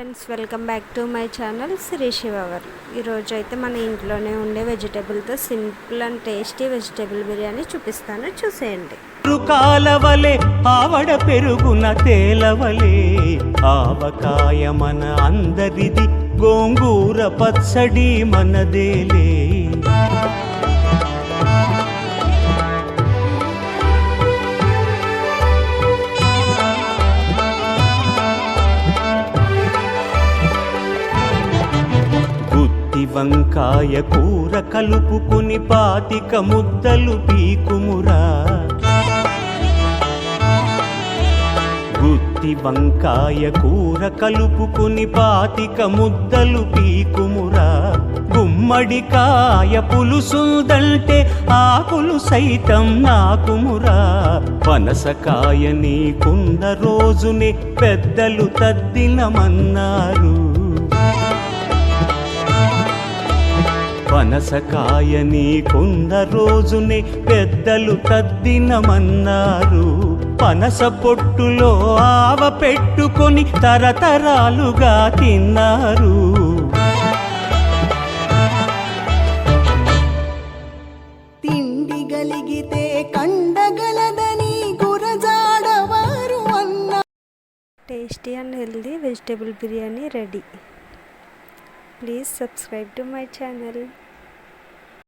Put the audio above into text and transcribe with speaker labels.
Speaker 1: Friends, welcome back to my channel Shri Shivavar. ఈరోజు అయితే మన ఇంట్లోనే ఉండే వెజిటేబుల్తో simple and tasty vegetable biryani చూపిస్తాను, చూసేయండి.
Speaker 2: కాలవలే ఆవడ పెరుగున తేలవలే ఆవకాయ మన అందరిది, గోంగూర పచ్చడి మనదేలే. వంకాయ కూర కలుపుకుని 25 ముద్దలు పీకుమురా. గుత్తి వంకాయ కూర కలుపుకుని 25 ముద్దలు పీకుమురా. గుమ్మడికాయ పులుసుందంటే ఆకులు సైతం నాకుమురా. పనసకాయ నీకున్న రోజునే పెద్దలు తద్దినమన్నారు. పనసకాయ నీకున్న రోజునే పెద్దలు తద్దినమన్నారు. పనస పొట్టులో ఆవ పెట్టుకొని తరతరాలుగా తిన్నారు.
Speaker 3: తిండి గలిగితే కండగలదని గురజాడవారు అన్న.
Speaker 1: Tasty and healthy vegetable biryani ready. Please subscribe to my channel.